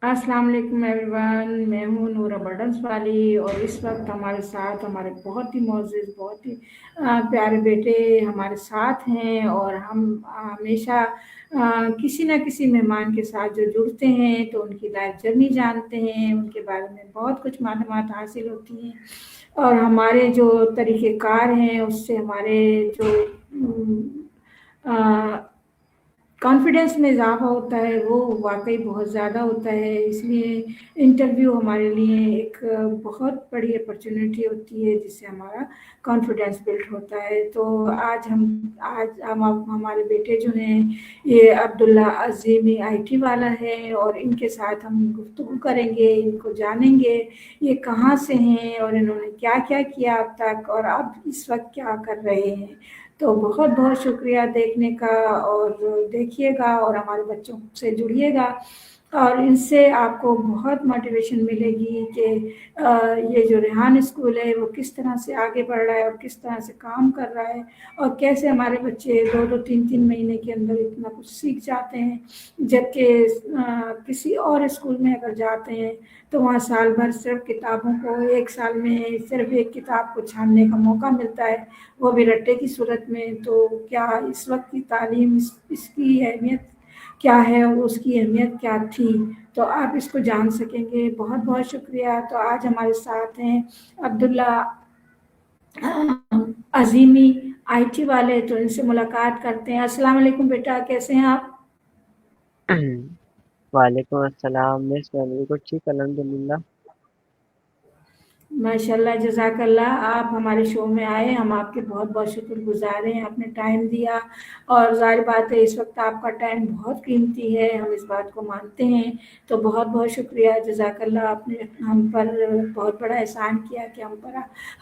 अस्सलाम वालेकुम एवरीवन। मैं हूँ नूरा बर्डन्स वाली और इस वक्त हमारे साथ हमारे बहुत ही मोअज़्ज़ज़ बहुत ही प्यारे बेटे हमारे साथ हैं और हम हमेशा किसी न किसी मेहमान के साथ जो जुड़ते हैं तो उनकी लाइफ जर्नी जानते हैं, उनके बारे में बहुत कुछ मालूमात हासिल होती हैं और हमारे जो तरीक़ेकार हैं उससे हमारे जो अ, कॉन्फिडेंस में इज़ाफ़ा होता है वो वाक़ई बहुत ज़्यादा होता है, इसलिए इंटरव्यू हमारे लिए एक बहुत बड़ी अपॉर्च्युनिटी होती है जिससे हमारा कॉन्फिडेंस बिल्ड होता है। तो आज हम हमारे बेटे जो हैं ये अब्दुल्ला अज़ीमी आईटी वाला है और इनके साथ हम गुफ्तगू करेंगे, इनको जानेंगे, ये कहाँ से हैं और इन्होंने क्या-क्या किया अब तक और अब इस वक़्त क्या कर रहे हैं। तो बहुत-बहुत शुक्रिया देखने का और देखिएगा और हमारे बच्चों से जुड़िएगा और इनसे आपको बहुत मोटिवेशन मिलेगी कि ये जो रेहान स्कूल है वो किस तरह से आगे बढ़ रहा है और किस तरह से काम कर रहा है और कैसे हमारे बच्चे 2-2 3-3 महीने के अंदर इतना कुछ सीख जाते हैं। जबकि किसी और स्कूल में अगर जाते हैं तो वहाँ साल भर सिर्फ़ किताबों को 1 साल में सिर्फ़ 1 किताब को छानने का मौका मिलता है, वो भी रट्टे की सूरत में। तो क्या इस वक़्त की तालीम इसकी अहमियत क्या है और उसकी अहमियत क्या थी? तो आप इसको जान सकेंगे। बहुत-बहुत शुक्रिया। तो आज हमारे साथ हैं अब्दुल्ला अज़ीमी आईटी वाले, तो इनसे मुलाकात करते हैं। अस्सलाम वालेकुम बेटा, कैसे हैं आप? वालेकुम अस्सलाम मिस, मैं बिल्कुल ठीक अल्हम्दुलिल्लाह। माशाल्लाह, जज़ाकल्लाह। आप हमारे शो में आए, हम आपके बहुत-बहुत शुक्रगुज़ार हैं, आपने टाइम दिया और ज़ाहिर बात है इस वक़्त आपका टाइम बहुत कीमती है, हम इस बात को मानते हैं। तो बहुत-बहुत शुक्रिया, जज़ाकल्लाह। आपने हम पर बहुत बड़ा एहसान किया कि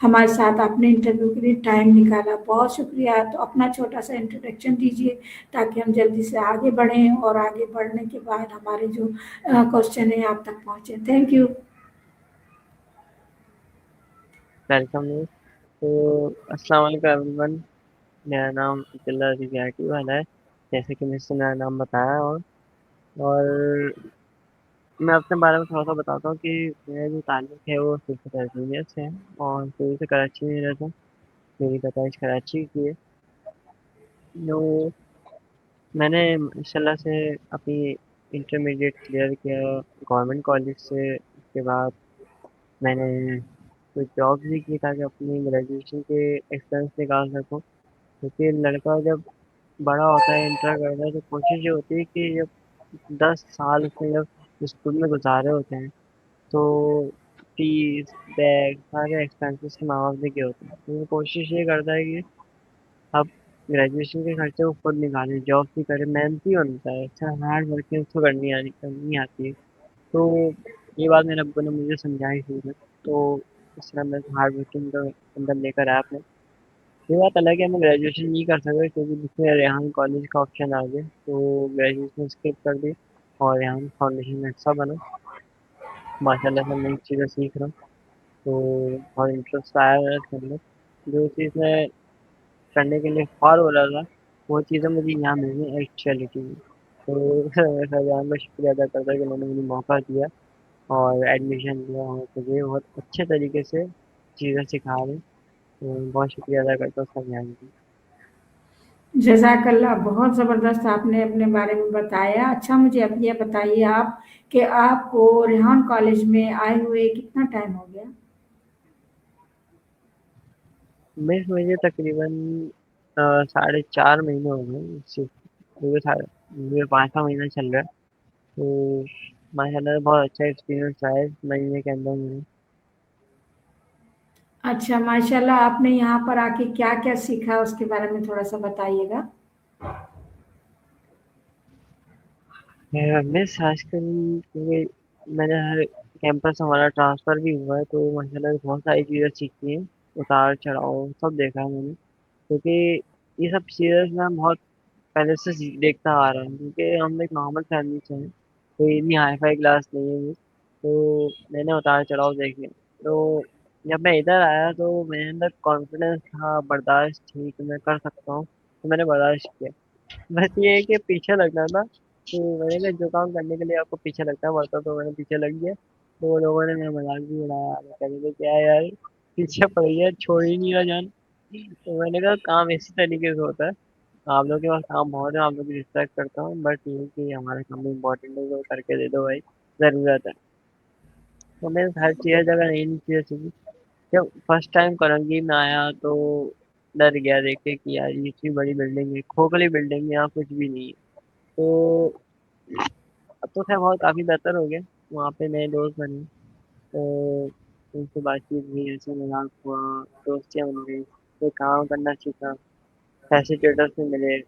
हमारे साथ आपने इंटरव्यू के लिए टाइम निकाला, बहुत शुक्रिया। तो अपना छोटा-सा इंट्रोडक्शन दीजिए ताकि हम जल्दी से आगे बढ़ें और आगे बढ़ने के बाद हमारे जो क्वेश्चन है आप तक पहुँचे। Thank you. Welcome miss. तो अस्सलाम वालेकुम एवरीवन। मेरा नाम अब्दुल्ला रियाटी वाला है, जैसे कि मिस ने मेरा नाम बताया। और मैं अपने बारे में थोड़ा सा बताता हूँ कि मेरा जो ताल्लुक है वो सिर्फ अरबिया से है और शुरू से कराची में रहता हूँ। मेरी पैदाइश कराची की है। तो मैंने माशाल्लाह से अपनी इंटरमीडिएट क्लियर किया गवर्नमेंट कॉलेज से। उसके बाद मैंने कोई जॉब भी की ताकि अपनी ग्रेजुएशन के एक्सपेंस निकाल सकूँ, क्योंकि लड़का जब बड़ा होता है, इंटर करता है, तो कोशिश ये होती है कि जब 10 साल उसने जब स्कूल में गुजारे होते हैं तो फीस बैग सारे एक्सपेंसेस के माँ बाप ने किए होते हैं, तो वो कोशिश ये करता है कि अब ग्रेजुएशन के खर्चे वो खुद निकाले, जॉब भी करे, मेहनती बनता है, अच्छा हार्ड वर्किंग उसको करनी आती है। तो ये बात मेरे अब्बू ने मुझे समझाई शुरू में, तो इस तरह मैं हार्ड वर्किंग का अंदर लेकर आया अपने। ये बात अलग है, मैं ग्रेजुएशन नहीं कर सका क्योंकि जिसमें रेहान कॉलेज का ऑप्शन आ गया, तो ग्रेजुएशन स्किप कर दी और रेहान फाउंडेशन में हिस्सा बना। माशाल्लाह से नई चीज़ें सीख रहा हूँ, तो बहुत इंटरेस्ट आया है इसके अंदर। जो चीज़ मैं करने के लिए ख्वार हो रहा था, वो चीज़ें मुझे यहाँ मिल गई एक्चुअलिटी में। तो मैं भगवान का शुक्रिया अदा करता हूँ कि उन्होंने मुझे मौका दिया और एडमिशन लिया और मुझे बहुत अच्छे तरीके से चीज़ें सिखा रहे हैं। तो बहुत शुक्रिया अदा करता हूँ समझाने के लिए। जज़ाकल्लाह, बहुत ज़बरदस्त आपने अपने बारे में बताया। अच्छा मुझे अब ये बताइए आप कि आपको रेहान कॉलेज में आए हुए कितना टाइम हो गया? मिस मुझे तकरीबन 4.5 महीने हो गए इस चीज़ मुझे 5वां महीना चल रहा है। तो माशाल्लाह से बहुत अच्छा एक्सपीरियंस रहा है इस महीने के अंदर मेरा। अच्छा, माशाल्लाह आपने यहाँ पर आके क्या-क्या सीखा उसके बारे में थोड़ा-सा बताइएगा? मिस आजकल क्योंकि मैंने हर कैंपस हमारा ट्रांसफ़र भी हुआ है, तो माशाल्लाह से बहुत सारी चीज़ें सीखी हैं, उतार-चढ़ाव सब देखा है मैंने। क्योंकि ये सब चीज़ें मैं बहुत पहले से देखता आ रहा हूँ, क्योंकि हम एक नॉर्मल फैमिली से हैं, कोई इतनी हाई-फाई क्लास नहीं है मेरी, तो मैंने उतार-चढ़ाव देखे। तो जब मैं इधर आया तो मेरे अंदर कॉन्फिडेंस था, बर्दाश्त थी कि मैं कर सकता हूँ, तो मैंने बर्दाश्त किया। बस ये है कि पीछे लगना था, तो मैंने कहा जो काम करने के लिए आपको पीछे लगता पड़ता तो मैंने पीछे लग गया। तो वो लोगों ने मेरा मजाक भी उड़ाया, वो कह रहे थे क्या यार पीछे पड़ गया, छोड़ ही नहीं रहा जान। तो मैंने कहा काम इसी तरीके से होता है, आप लोग के पास काम बहुत है, आप लोग की रिस्पेक्ट करता हूँ, बट ये कि हमारा काम भी इम्पोर्टेंट है, तो करके दे दो भाई, ज़रूरत है। तो मैं हर चीज़ जगह नई नई चीज़ें सीखी। जब फर्स्ट टाइम करंगी में आया तो डर गया देख के कि यार ये इतनी बड़ी बिल्डिंग है, खोखली बिल्डिंग है, यहाँ कुछ भी नहीं है। तो अब तो खैर बहुत काफ़ी बेहतर हो गया, वहाँ पे नए दोस्त बने, तो उनसे बातचीत हुई, ऐसे मजाक हुआ, दोस्तियाँ बन गई, कोई काम करना सीखा, फैसिलिटेटर्स से मिले।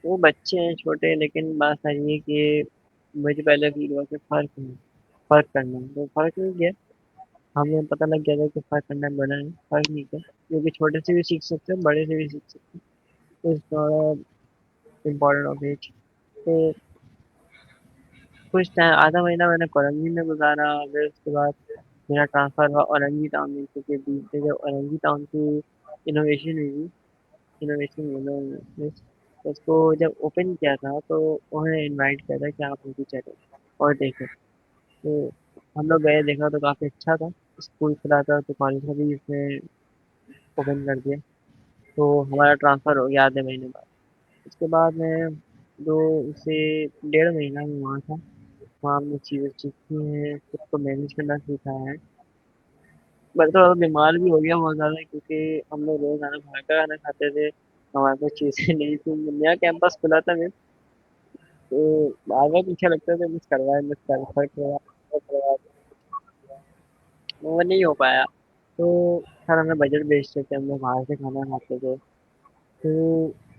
वो बच्चे हैं छोटे, लेकिन बात सारी है कि मुझे पहले फील हुआ कि फ़र्क करना है, तो फ़र्क नहीं किया। हमें पता लग गया था कि फ़र्क करना बड़ा है, फ़र्क नहीं किया, क्योंकि छोटे से भी सीख सकते हैं, बड़े से भी सीख सकते हैं, it's not important of age. तो कुछ टाइम आधा महीना मैंने कोरंगी में गुजारा, फिर उसके बाद मेरा ट्रांसफ़र हुआ औरंगी टाउन में, क्योंकि बीच से जब औरंगी टाउन की इनोवेशन हुई थी, इनोवेशन मीन्स उसको जब ओपन किया था तो उन्होंने इनवाइट किया था कि आप लोग भी चलो और देखें। तो हम लोग गए, देखा तो काफ़ी अच्छा था। स्कूल खुला था तो कॉलेज का भी इसने ओपन कर दिया। तो हमारा ट्रांसफ़र हो गया आधे महीने बाद। उसके बाद मैं 2 से डेढ़ महीना मैं वहाँ था। वहाँ हमने चीज़ें सीखी हैं, खुद को मैनेज करना सीखा है। मैं थोड़ा बीमार भी हो गया बहुत ज़्यादा, क्योंकि हम लोग रोज़ाना बाहर का खाना खाते थे। हमारे पास चीज़ें नहीं थी। नया कैंपस खुला था मेरा, तो बार-बार पीछे लगता था मिस करवा वो नहीं हो पाया। तो खैर हमने बजट बेचते थे, हम लोग बाहर से खाना खाते थे। तो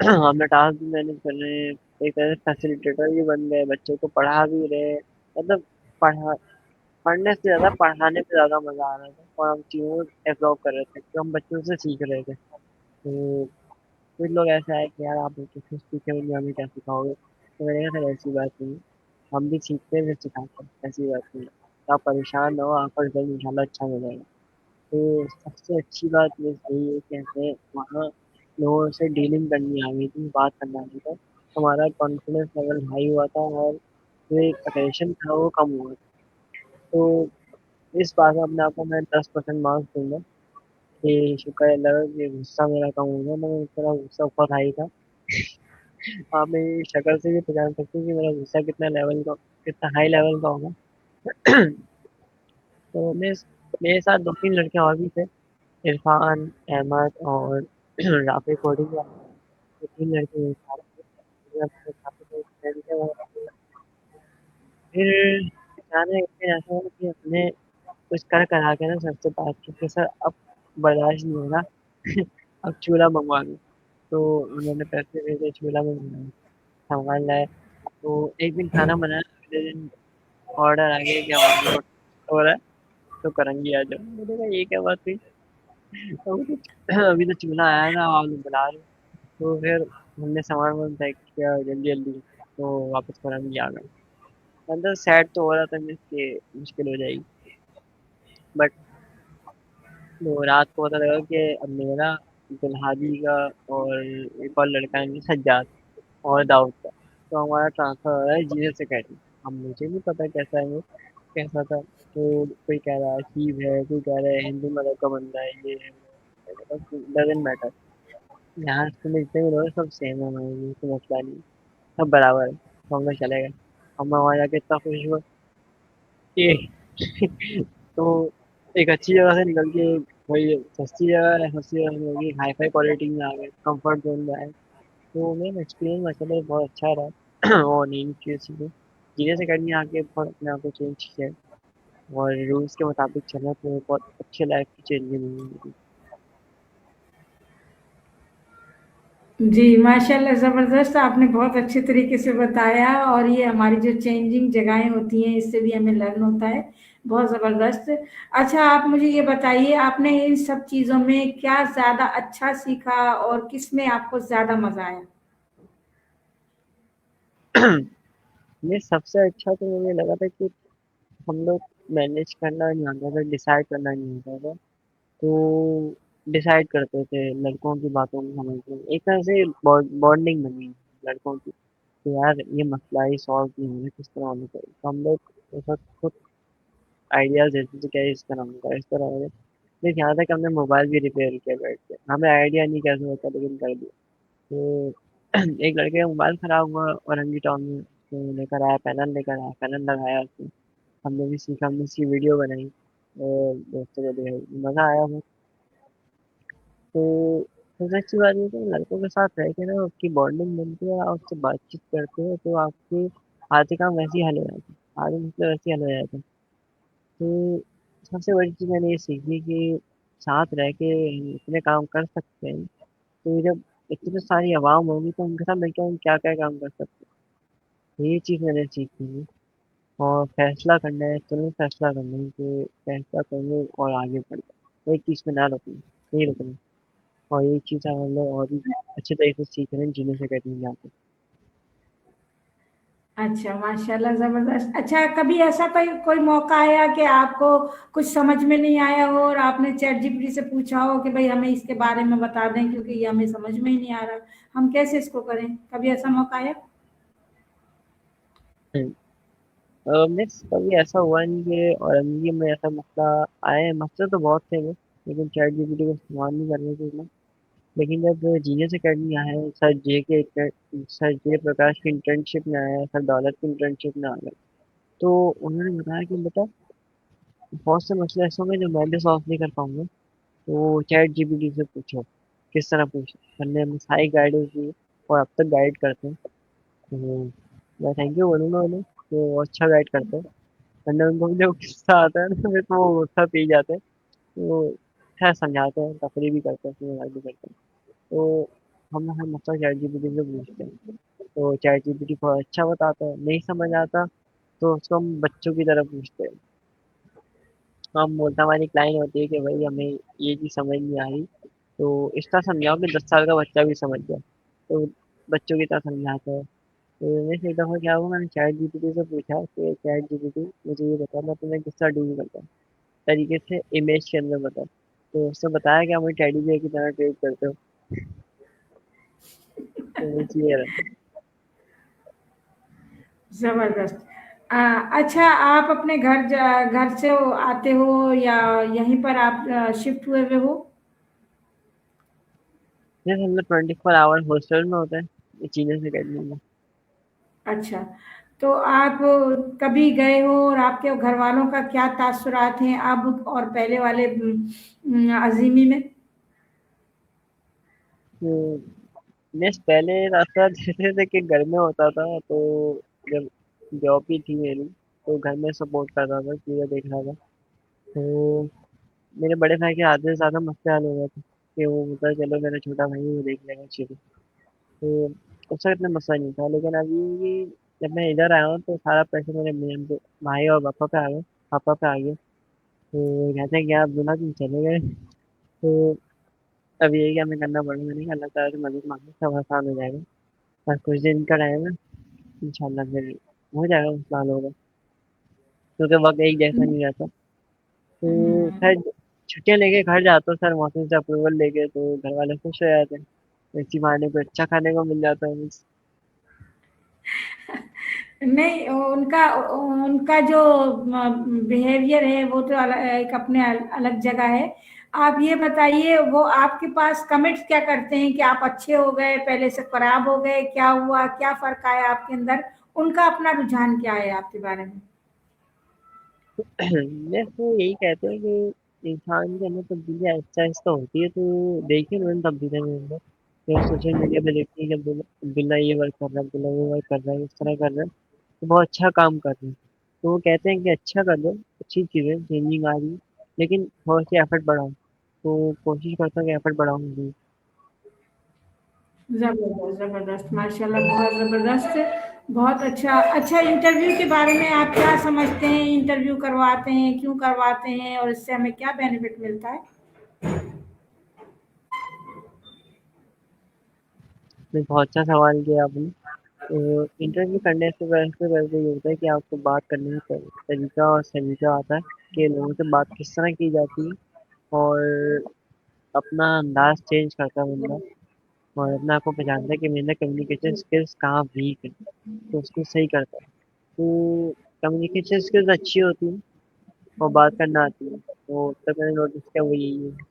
हमने टास्क भी मैनेज कर रहे हैं, एक तरह से फैसिलिटेटर भी बन गए, बच्चों को पढ़ा भी रहे हैं। मतलब पढ़ा पढ़ने से ज़्यादा पढ़ाने में ज़्यादा मज़ा आ रहा था, और हम चीज़ों को एब्ज़ॉर्ब कर रहे थे, तो हम बच्चों से सीख रहे थे। तो कुछ लोग ऐसे आए कि यार आप बच्चों से सीखे होंगे, हमें क्या सिखाओगे? तो मैंने कहा सर ऐसी बात नहीं है, हम भी सीखते हैं फिर सिखाते हैं, ऐसी बात नहीं है। तो आप परेशान ना हो, आपका रिज़ल्ट इंशाल्लाह अच्छा मिलेगा। तो सबसे अच्छी बात ये यही है कि हमें वहाँ लोगों से डीलिंग करनी आ गई थी, बात करना आ गया था। हमारा कॉन्फिडेंस लेवल हाई हुआ था, और जो एक अटेंशन था वो कम हुआ था। तो इस बात में अपने आप को मैं 10% मार्क्स दूँगा कि शुक्र है अल्लाह का कि गुस्सा मेरा कम हो गया, नहीं मेरा गुस्सा बहुत हाई था। आप मेरी शक्ल से भी पहचान सकते हैं कि मेरा गुस्सा कितना हाई लेवल का होगा। तो मेरे साथ 2-3 लड़के और भी थे, इरफान, अहमद और राफी कोडिंग वाले, ये 3 लड़के मेरे साथ थे। मेरे काफ़ी क्लोज़ फ्रेंड थे वो। फिर अचानक एक दिन ऐसा हुआ कि हमने कुछ कर करा के ना सर से बात की कि सर अब बर्दाश्त नहीं हो रहा, अब चूल्हा मँगवा लो। तो उन्होंने पैसे भेजे, चूल्हा मँगवाया, सामान लाए। तो एक दिन खाना बनाया, अगले दिन ऑर्डर आ गया कि हमारे यहाँ हो रहा है, तो करंगी आ जाओ। मैंने कहा ये क्या बात हुई? अभी तो चूल्हा आया था, आप लोग बुला रहे हो। तो फिर हमने सामान-वामान पैक किया जल्दी-जल्दी, तो वापस करंगी आ गए। अंदर सैड तो हो रहा था मीन्स कि मुश्किल हो जाएगी, बट तो रात को पता लगा कि अब मेरा, दुल्हाजी का और एक और लड़का है सज्जाद और दाऊद का, तो हमारा ट्रांसफ़र हो रहा है जीएस एकेडमी। अब मुझे नहीं पता कैसा है वो, कैसा था। तो कोई कह रहा है अजीब है, कोई कह रहा है हिंदू मज़हब का बंदा है, ये है, वो है। डज़न्ट मैटर, यहाँ से जितने भी लोग हैं सब सेम है हमारे लिए, कोई मसला नहीं है, सब बराबर है, तो हम लोग चले गए। अब मैं वहाँ जाके इतना खुश हुआ कि तो एक अच्छी जगह से निकल के वही सस्ती जगह है, सस्ती जगह में होगी, हाई-फाई क्वालिटी में आ गए, कम्फर्ट ज़ोन में आए। तो मेरा एक्सपीरियंस माशाल्लाह बहुत अच्छा रहा। और नई चीज़ें सीखी, जीनियस अकेडमी आके बहुत अपने आप को चेंज किया है, और रूल्स के मुताबिक चला तो बहुत अच्छी लाइफ की चेंजिंग हुई है मेरी। जी, माशाल्लाह ज़बरदस्त, आपने बहुत अच्छे तरीके से बताया, और ये हमारी जो चेंजिंग जगहें होती हैं इससे भी हमें लर्न होता है, बहुत ज़बरदस्त। अच्छा, आप मुझे ये बताइए, आपने इन सब चीज़ों में क्या ज़्यादा अच्छा सीखा और किस में आपको ज़्यादा मज़ा आया? ये सबसे अच्छा तो मुझे लगा था कि हम लोग मैनेज करना नहीं आता था, डिसाइड करना नहीं आता था। तो डिसाइड करते थे, लड़कों की बातों को समझते, एक तरह से बॉन्डिंग बनी लड़कों की। कि यार ये मसला ही सॉल्व नहीं हो रहा, किस तरह होना चाहिए। तो हम लोग उस वक्त खुद आइडियाज देते थे, क्या इस तरह होगा, इस तरह होगा। फिर यहाँ तक हमने मोबाइल भी रिपेयर किया बैठ के, हमें आइडिया नहीं कैसे होता लेकिन कर दिया। तो एक लड़के का मोबाइल खराब हुआ औरंगी टाउन में, तो लेकर आया पैनल, लेकर आया पैनल लगाया उसमें। हमने भी सीखा, हमने उसकी वीडियो बनाई और दोस्तों को दिखाई, मज़ा आया बहुत। तो सबसे अच्छी बात ये है कि लड़कों के साथ रह के ना आपकी बॉन्डिंग बनती है, आप उससे बातचीत करते हो तो आपके आधे काम वैसे ही हल हो जाते हैं, आधे मसले वैसे ही हल हो जाते हैं। तो सबसे बड़ी चीज़ मैंने ये सीखी कि साथ रह के हम इतने काम कर सकते हैं। तो जब इतनी सारी आवाम होगी तो उनके साथ मिलकर हम क्या क्या काम कर सकते हैं, ये चीज़ मैंने सीखी है। और फैसला करना है, तुरंत फैसला करना है कि फैसला करेंगे और आगे बढ़ना, एक चीज़ में ना रुकना, नहीं रुकना। और ये चीज़ हम लोग और भी अच्छे तरीके से सीख रहे हैं जीने से कहीं यहाँ पे। अच्छा, माशाल्लाह, ज़बरदस्त। अच्छा, कभी ऐसा कोई कोई मौका आया कि आपको कुछ समझ में नहीं आया हो और आपने चैट जीपीटी से पूछा हो कि भाई हमें इसके बारे में बता दें क्योंकि ये हमें समझ में ही नहीं आ रहा, हम कैसे इसको करें? कभी ऐसा मौका आया? मिस कभी ऐसा हुआ नहीं कि औरंगजेब में ऐसा मसला आए, मसले तो बहुत थे वो, लेकिन चैट जीपीटी को इस्तेमाल नहीं करने के लिए। लेकिन जब जीनियस अकेडमी आया है, सर जे प्रकाश की इंटर्नशिप में आया है, सर दौलत की इंटर्नशिप में आ गया, तो उन्होंने बताया कि बेटा बहुत से मसले ऐसे होंगे जो मैं भी सॉल्व नहीं कर पाऊंगा, तो चैट जीपीटी से पूछो। किस तरह पूछो, हमने हमें सारी गाइडेंस दी और अब तक गाइड करते हैं। तो मैं थैंक यू बोलूँगा उन्हें कि वो अच्छा गाइड करते हैं। वरना उनको भी जब गुस्सा आता है ना, फिर तो वो गुस्सा पी जाते हैं। तो खैर समझाते हैं, तफरी भी करते हैं, उसमें मजाक भी करते हैं। तो हम हर मसला चैट जीपीटी से पूछते हैं, तो चैट जीपीटी बहुत अच्छा बताता है। नहीं समझ आता तो उसको हम बच्चों की तरह पूछते हैं। हम बोलता, हमारी एक लाइन होती है कि भाई हमें ये चीज़ समझ नहीं आ रही, तो इस तरह समझाओ कि 10 साल का बच्चा भी समझ जाए। तो बच्चों की तरह समझाते हैं। तो जैसे एक दफ़ा क्या हुआ, मैंने चैट जीपीटी से पूछा कि चैट जीपीटी मुझे ये बता, मैं तुम्हें किस तरह डील करता हूँ, तरीके से इमेज के अंदर बता। तो उसने बताया कि आप मुझे टेडी बियर की तरह ट्रीट करते हो। तो वो क्लियर है। ज़बरदस्त। अच्छा, आप अपने घर से आते हो या यहीं पर आप शिफ्ट हुए हुए हो? जैसे हम लोग 24 आवर हॉस्टल में होते हैं, ये चीज़ें से करनी है। अच्छा, तो आप कभी गए हो और आपके घर वालों का क्या तासुरात हैं अब और पहले वाले अजीमी में? तो नेक्स्ट पहले रास्ता जैसे थे कि घर में होता था, तो जब जॉब ही थी मेरी, तो घर में सपोर्ट कर रहा था, चीज़ें देख रहा था। तो मेरे बड़े भाई के आधे से ज़्यादा मसले हल हो गए थे कि वो बोलता चलो मेरा छोटा भाई है, वो देख लेगा चीज़ें। तो उस वक्त इतना मसला नहीं था, लेकिन अभी जब मैं इधर आया हूँ तो सारा प्रेशर मेरे मेन पे, भाई और पापा पे आ गया, पापा पे आ गया। तो वो कहते हैं कि आप बिना तुम चले गए। तो अब यही हमें करना पड़ेगा, मैंने कहा अल्लाह ताला से मदद मांगो, सब आसान हो जाएगा। बस कुछ दिन का टाइम है, इंशाल्लाह फिर हो जाएगा, मसला हल होगा। क्योंकि वक्त एक जैसा नहीं रहता। तो हम्म। खैर छुट्टियाँ लेके घर जाता हूँ सर, मौसम से अप्रूवल लेके, तो घर वाले खुश हो जाते हैं। इसी बहाने को अच्छा खाने को मिल जाता है बस। नहीं, उनका उनका जो बिहेवियर है वो तो एक अपने अलग जगह है। आप ये बताइए, वो आपके पास कमेंट्स क्या करते हैं कि आप अच्छे हो गए, पहले से खराब हो गए, क्या हुआ, क्या फर्क आया आपके अंदर? उनका अपना रुझान क्या है आपके बारे में? मैं तो यही कहते हैं कि इंसान के अंदर तब्दीली आहिस्ता आहिस्ता होती है, तो देखिए उन्होंने तब्दीली मेरे अंदर। फिर सोशल मीडिया पे देखते हैं कि अब्दुल्ला ये वर्क कर रहा है, अब्दुल्ला वो वर्क कर रहा है, इस तरह कर रहा है, तो बहुत अच्छा काम कर रहे हैं। तो वो कहते हैं कि अच्छा कर दो, अच्छी चीज़ें चेंजिंग आ रही है, लेकिन थोड़ा सी एफर्ट बढ़ाओ। तो कोशिश करता हूँ कि एफर्ट बढ़ाऊँ। ज़बरदस्त, ज़बरदस्त, माशाल्लाह, बहुत ज़बरदस्त। बहुत अच्छा। अच्छा, इंटरव्यू के बारे में आप क्या समझते हैं? इंटरव्यू करवाते हैं, क्यों करवाते हैं और इससे हमें क्या बेनिफिट मिलता है? नहीं, बहुत अच्छा सवाल किया आपने। तो इंटरव्यू करने से पहले ये होता है कि आपको बात करने का तरीका और सलीका आता है कि लोगों से बात किस तरह की जाती है, और अपना अंदाज चेंज करता है बंदा। और अपने आप को पहचानता है कि मेरे अंदर कम्युनिकेशन स्किल्स कहाँ वीक है, तो उसको सही करता है। तो कम्युनिकेशन स्किल्स अच्छी होती है और बात करना आती है, तो अब तक मैंने नोटिस किया वो यही है।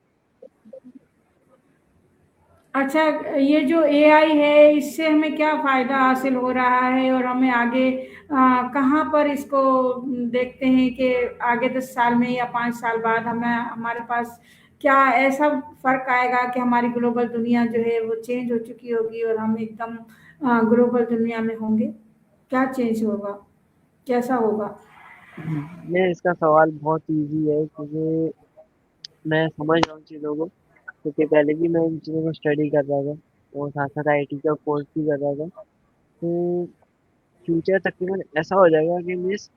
अच्छा, ये जो एआई है इससे हमें क्या फ़ायदा हासिल हो रहा है और हमें आगे कहाँ पर इसको देखते हैं कि आगे 10 साल में या 5 साल बाद हमें हमारे पास क्या ऐसा फ़र्क आएगा कि हमारी ग्लोबल दुनिया जो है वो चेंज हो चुकी होगी और हम एकदम ग्लोबल दुनिया में होंगे? क्या चेंज होगा? कैसा होगा? नहीं, इसका सवाल बहुत इजी है क्योंकि मैं समझ रहा हूँ चीज़ों को, क्योंकि पहले भी मैं इन चीज़ों को स्टडी कर रहा था और साथ साथ आईटी का कोर्स भी कर रहा था। तो फ्यूचर तकरीबन ऐसा हो जाएगा कि मीन्स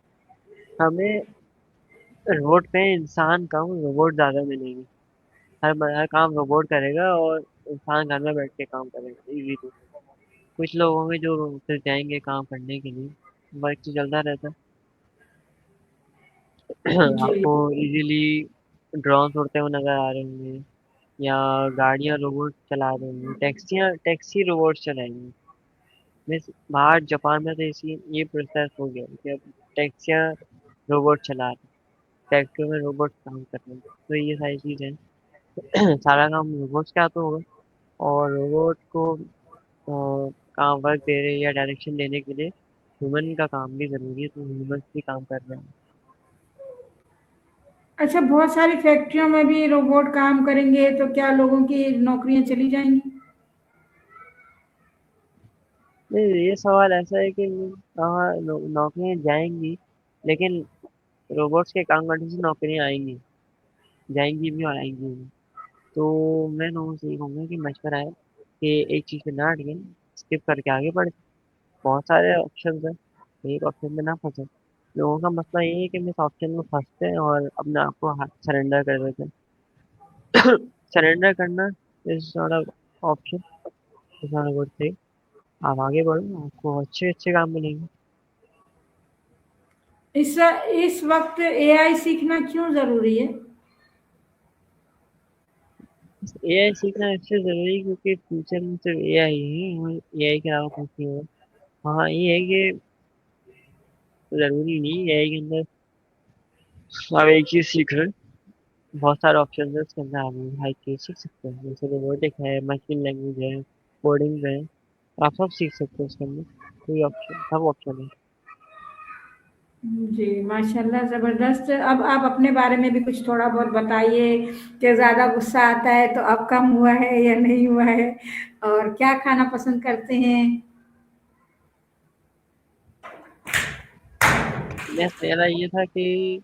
हमें रोड पे इंसान कम रोबोट ज़्यादा मिलेंगे। हर काम रोबोट करेगा और इंसान घर में बैठ के काम करेगा इजीली। कुछ लोग होंगे जो फिर जाएंगे काम करने के लिए, वर्क तो चलता रहता है। जी। आपको इजीली ड्रोन उड़ते हुए नजर आ रहे होंगे, या गाड़ियां रोबोट चला रहे होंगे, टैक्सी रोबोट चलाएंगे। मीन्स बाहर जापान में तो इसी ये प्रोसेस हो गया कि अब टैक्सियां रोबोट चला रहे हैं, फैक्ट्रियों में रोबोट काम कर रहे हैं। तो ये सारी चीज़ है। सारा काम रोबोट्स का तो होगा, और रोबोट को काम वर्क दे रहे हैं या डायरेक्शन देने के लिए ह्यूमन का काम भी ज़रूरी है, तो ह्यूमन्स भी काम कर रहे हैं। अच्छा, बहुत सारी फैक्ट्रियों में भी रोबोट काम करेंगे तो क्या लोगों की नौकरियां चली जाएंगी? नहीं, ये सवाल ऐसा है कि हाँ, नौकरियां जाएंगी, लेकिन रोबोट्स के काम करने से नौकरियां आएंगी, जाएंगी भी और आएंगी भी। तो मैं लोगों से ये कहूँगा कि मशवरा है कि एक चीज़ पे ना अटके, स्किप करके आगे बढ़े। बहुत सारे ऑप्शन है, एक ऑप्शन में ना फंसे। लोगों का मसला ये है कि हम इस ऑप्शन में फंसते हैं और अपने आप को सरेंडर कर देते हैं। सरेंडर करना is not a option, is not a good thing. आप आगे बढ़ो, आपको अच्छे अच्छे काम मिलेंगे। इस वक्त एआई सीखना क्यों जरूरी है? एआई सीखना इसलिए जरूरी है क्योंकि फ्यूचर में सिर्फ एआई ही है और एआई के अलावा कुछ नहीं होगा। हाँ, ये है कि जरूरी नहीं एआई के अंदर आप एक चीज सीख रहे हैं, बहुत सारे ऑप्शन है उसके अंदर, आप हर चीज सीख सकते हैं। जैसे रोबोटिक है, मशीन लैंग्वेज है, कोडिंग है, आप सब सीख सकते हैं उसके अंदर। कोई ऑप्शन, सब ऑप्शन है। जी, माशाल्लाह ज़बरदस्त। अब आप अपने बारे में भी कुछ थोड़ा बहुत बताइए कि ज़्यादा गुस्सा आता है तो अब कम हुआ है या नहीं हुआ है, और क्या खाना पसंद करते हैं? मैं मेरा ये था कि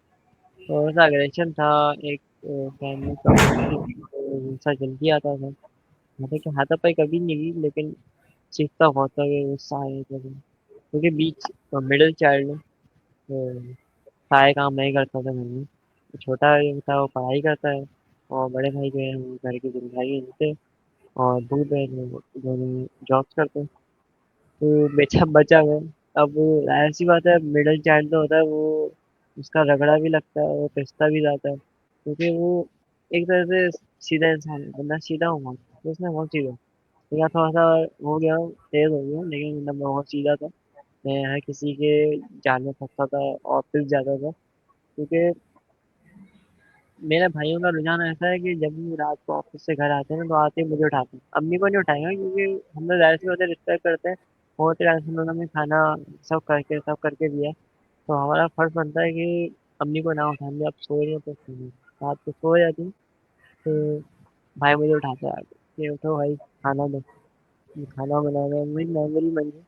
थोड़ा सा अग्रेशन था, एक फैमिली प्रॉब्लम थी, तो गुस्सा जल्दी आता था। मतलब कि हाथापाई कभी नहीं की, लेकिन सीखता बहुत था कि गुस्सा आया कभी, क्योंकि बीच मिडिल चाइल्ड है, तो सारे काम मैं ही करता था घर में। छोटा जो था वो पढ़ाई करता है, और बड़े भाई जो है वो घर की जिम्मेदारी लेते हैं, और दूर बहन है वो दोनों जॉब्स करते हैं। तो बेचा बचा मैं। अब जाहिर सी बात है, मिडिल चाइल्ड तो होता है वो, उसका रगड़ा भी लगता है, वो पिसता भी जाता है, क्योंकि वो एक तरह से सीधा इंसान है, वरना सीधा हूँ बहुत, तो उसने बहुत सीधा। तो या थोड़ा सा हो गया, तेज हो गया, लेकिन मतलब मैं बहुत सीधा था। मैं हर किसी के जाल में फंसता था और पिस जाता था, क्योंकि मेरे भाइयों का रुझान ऐसा है कि जब भी रात को ऑफिस से घर आते हैं ना, तो आते ही मुझे उठाते हैं। अम्मी को नहीं उठाएंगे क्योंकि हम लोग जाहिर सी बात है रिस्पेक्ट करते हैं, बहुत टेंशन में हमें खाना सब करके दिया, तो हमारा फर्ज बनता है कि अम्मी को ना उठाएंगे, अब सो रही है तो सोने दो। रात को सो जाती है, तो भाई मुझे उठाते हैं आके कि उठो भाई, खाना दो। खाना बनाना मेरी मेमोरी बन गई।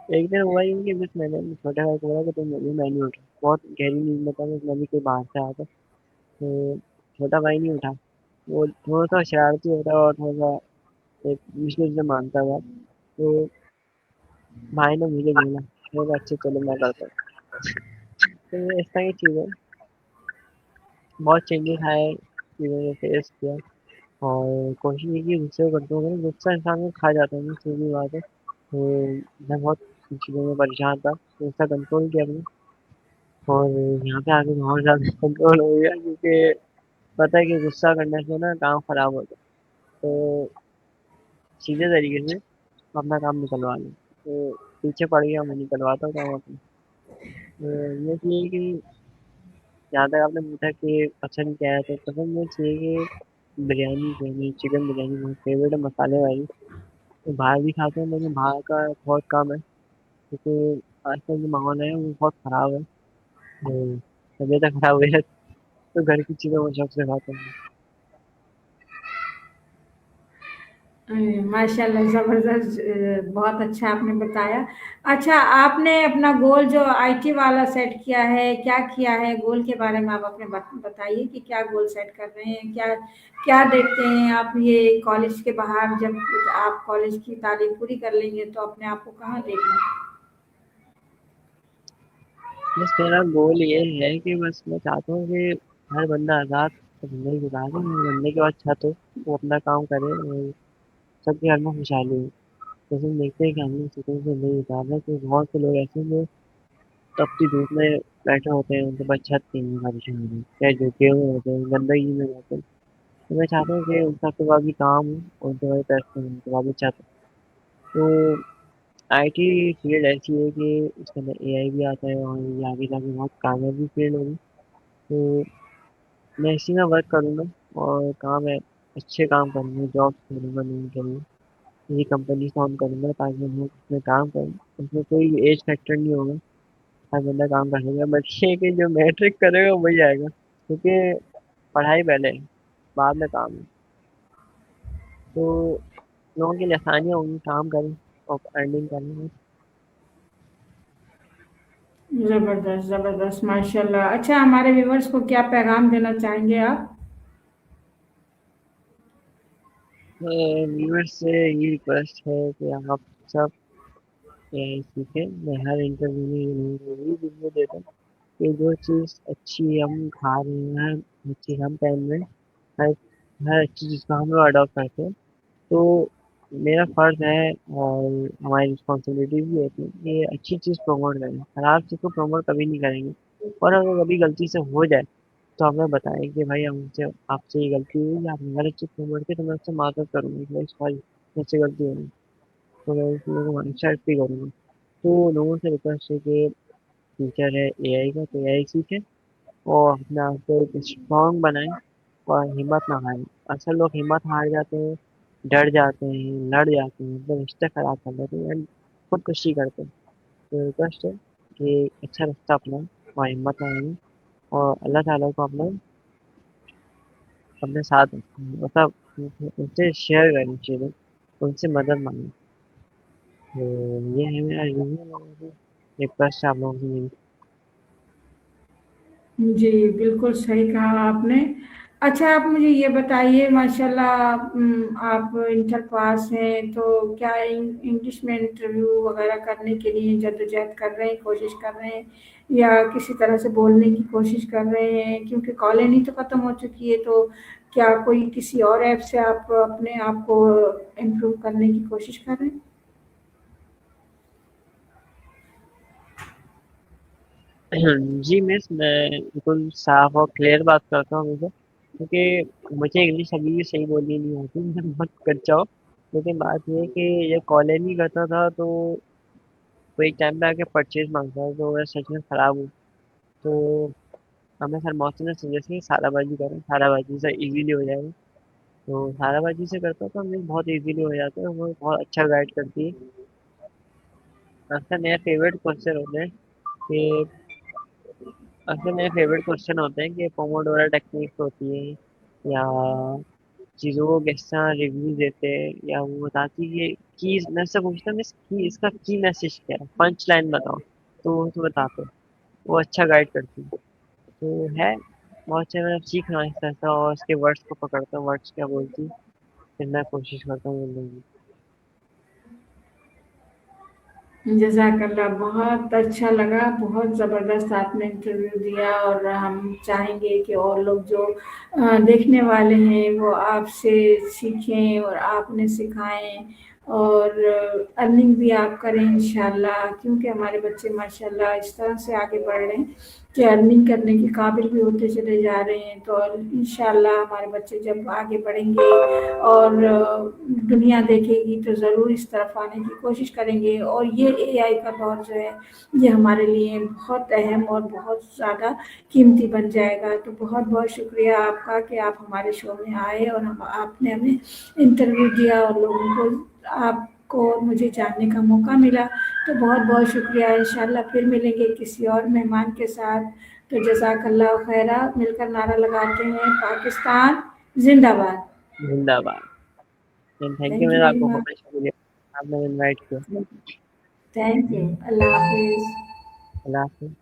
एक दिन हुआ यूँ कि बस मैंने अपने छोटे भाई को बोला कि तुम अभी, मैं नहीं उठा, बहुत गहरी नींद में था, बस मैं भी कोई बाहर से आया था। तो छोटा भाई नहीं उठा, वो थोड़ा सा शरारती होता है और थोड़ा सा एक मुश्किल से मानता है बात। तो भाई ने मुझे बोला, मैं कहा, अच्छा चलो मैं करता हूँ। तो इस तरह की चीज़ है, बहुत चेंजेस आए, चीज़ों को फेस किया, और कोशिश ये की गुस्से को कंट्रोल करें। गुस्सा इंसान को खा जाता है ना, सीधी बात है। तो मैं बहुत इन चीज़ों में परेशान था, तो गुस्सा कंट्रोल किया अपने, और यहाँ पे आके बहुत ज़्यादा कंट्रोल हो गया, क्योंकि पता है कि गुस्सा करने से ना काम खराब होता है। तो सीधे तरीके से अपना काम निकलवा लें। तो पीछे पड़ गया, मैं निकलवाता हूँ काम अपना। ये चाहिए कि जहाँ तक आपने पूछा कि पसंद क्या है, तो पसंद ये चाहिए कि बिरयानी जो है, मेरी चिकन बिरयानी बहुत फेवरेट है, मसाले वाली। तो बाहर भी खाते हैं, लेकिन बाहर का बहुत कम है, क्योंकि आजकल जो माहौल है वो बहुत ख़राब है। तो तबीयत खराब हुई है, तो घर की चीज़ें वो शौक से खाते हैं। माशाल्लाह ज़बरदस्त, बहुत अच्छा आपने बताया। अच्छा, आपने अपना गोल जो आईटी वाला सेट किया है, क्या किया है गोल के बारे में आप अपने बताइए कि क्या गोल सेट कर रहे हैं, क्या क्या देखते हैं आप ये कॉलेज के बाहर, जब आप कॉलेज की तालीम पूरी कर लेंगे तो अपने आप को कहाँ देखें? बस मेरा गोल ये है कि बस मैं चाहता हूँ कि हर बंदा आज़ाद ज़िंदगी गुजारे, हर बंदे के पास छत हो, वो अपना काम करे और सबके घर में खुशहाली हो। जैसे हम देखते हैं कि हम लोग सुकून से ज़िंदगी गुजार रहे हैं, तो बहुत से लोग ऐसे हैं जो तपती धूप में बैठे होते हैं, उनके पास छत नहीं है बारिश में भी, चाहे झुके हुए होते हैं, गंदगी में रहते हैं। तो मैं चाहता हूँ कि उन सबके पास भी काम हो, उनके पास भी पैसे हों, उनके पास भी छत हो। तो आईटी फील्ड ऐसी है कि उसके अंदर एआई भी आता है और ये आगे जाके बहुत कामयाबी फील्ड होगी। तो मैं इसी में वर्क करूँगा और काम है, अच्छे काम करूँगा, जॉब करूँगा नहीं करूँगा, किसी कंपनी फार्म करूँगा ताकि हम लोग उसमें काम करें। उसमें कोई एज फैक्टर नहीं होगा, हर बंदा काम कर लेगा, बट ये है कि जो मैट्रिक करेगा वही आएगा, क्योंकि पढ़ाई पहले है, बाद में काम है। तो लोगों के लिए आसानियाँ होंगी, काम करें और अर्निंग करें। ज़बरदस्त, ज़बरदस्त, माशाल्लाह। अच्छा, हमारे व्यूवर्स को क्या पैगाम देना चाहेंगे आप? व्यूअर्स से ये रिक्वेस्ट है कि आप सब एआई सीखें। मैं हर इंटरव्यू में ये रिव्यू देता हूँ कि जो चीज़ अच्छी हम खा रहे हैं, हर चीज़ हम पहन रहे हैं, हर हर अच्छी चीज़ को हम लोग अडॉप्ट करते हैं, तो मेरा फ़र्ज़ है और हमारी रिस्पॉन्सिबिलिटी भी होती है कि अच्छी चीज़ प्रमोट करें, खराब चीज़ को प्रमोट कभी नहीं करेंगे। और अगर कभी गलती से हो जाए तो हमें बताएं कि भाई हमसे आपसे ये गलती हुई, या आपने गलत चीज़ प्रमोट की, तो मैं उससे माफ़ी करूँगी कि भाई सॉरी, मुझसे गलती हो गई। तो मैं उस चीज़ों को एक्सेप्ट भी करूँगा। तो लोगों से रिक्वेस्ट है कि फ्यूचर है एआई का, तो एआई सीखें और अपने आप को एक स्ट्रॉन्ग बनाएं और हिम्मत ना हारें। अक्सर लोग हिम्मत हार जाते हैं, डर जाते हैं, लड़ जाते हैं, अपने रिश्ते खराब कर लेते हैं एंड खुदकुशी करते हैं। तो रिक्वेस्ट है कि अच्छा रास्ता अपनाएं और हिम्मत ना हारें और अल्लाह ताला को अपना अपने साथ रखें। मतलब उनसे शेयर करें चीज़ें, उनसे मदद मांगें। तो ये है मेरा रिव्यू, रिक्वेस्ट है आप लोगों से मेरी। जी, बिल्कुल सही कहा आपने। अच्छा, आप मुझे ये बताइए, माशाल्लाह, आप इंटर पास हैं, तो क्या इंग्लिश में इंटरव्यू वगैरह करने के लिए जद्दोजहद कर रहे हैं, कोशिश कर रहे हैं, या किसी तरह से बोलने की कोशिश कर रहे हैं? क्योंकि कॉलेज ही तो खत्म हो चुकी है, तो क्या कोई किसी और ऐप से आप अपने आप को इम्प्रूव करने की कोशिश कर रहे हैं? जी मिस, मैं बिल्कुल साफ और क्लियर बात करता हूँ हमेशा, क्योंकि मुझे इंग्लिश अभी भी सही बोलनी नहीं आती, मुझे मत कर जाओ। लेकिन बात ये है कि ये कॉलेज ही करता था, तो वो एक टाइम पे आके परचेज मांगता था, तो मैं सच में खराब हूँ। तो हमें सर मौसी ने सजेस्ट किया साराबाजी करें, साराबाजी से इजीली हो जाएगा। तो साराबाजी से करता तो हमें बहुत इजीली हो जाता है, वो बहुत अच्छा गाइड करती है। अक्सर मेरा फेवरेट क्वेश्चन होते हैं कि अक्सर मेरे फेवरेट क्वेश्चन होते हैं कि पोमोडोरा टेक्निक होती है, या चीज़ों को किस तरह रिव्यू देते हैं, या वो बताती है कि मैं से पूछता हूँ कि इसका की मैसेज क्या है, पंच लाइन बताओ, तो वो तो बताते हैं, वो अच्छा गाइड करती है। तो है बहुत अच्छा, मैं सीख रहा हूँ ऐसा ऐसा, और उसके वर्ड्स को पकड़ता हूँ, वर्ड्स क्या बोलती है, फिर मैं कोशिश करता हूँ बोलने की। जज़ाकल्लाह, बहुत अच्छा लगा, बहुत ज़बरदस्त आपने इंटरव्यू दिया, और हम चाहेंगे कि और लोग जो देखने वाले हैं वो आपसे सीखें और आप उन्हें सिखाएँ, और अर्निंग भी आप करें इंशाल्लाह, क्योंकि हमारे बच्चे माशाल्लाह इस तरह से आगे बढ़ रहे हैं कि अर्निंग करने के काबिल भी होते चले जा रहे हैं। तो इंशाल्लाह हमारे बच्चे जब आगे बढ़ेंगे और दुनिया देखेगी तो ज़रूर इस तरफ आने की कोशिश करेंगे। और ये एआई का दौर जो है ये हमारे लिए बहुत अहम और बहुत ज़्यादा कीमती बन जाएगा। तो बहुत बहुत शुक्रिया आपका कि आप हमारे शो में आए और हम आपने हमें इंटरव्यू दिया और लोगों को आपको और मुझे जानने का मौका मिला। तो बहुत बहुत शुक्रिया। इंशाल्लाह फिर मिलेंगे किसी और मेहमान के साथ। तो जज़ाकल्लाह खैरा, मिलकर नारा लगाते हैं पाकिस्तान जिंदाबाद। जिंदाबाद। थैंक यू, थैंक यू मेरा वेरी आपको मच। बहुत शुक्रिया, आपने इनवाइट किया। Thank you. अल्लाह हाफिज। अल्लाह हाफिज़।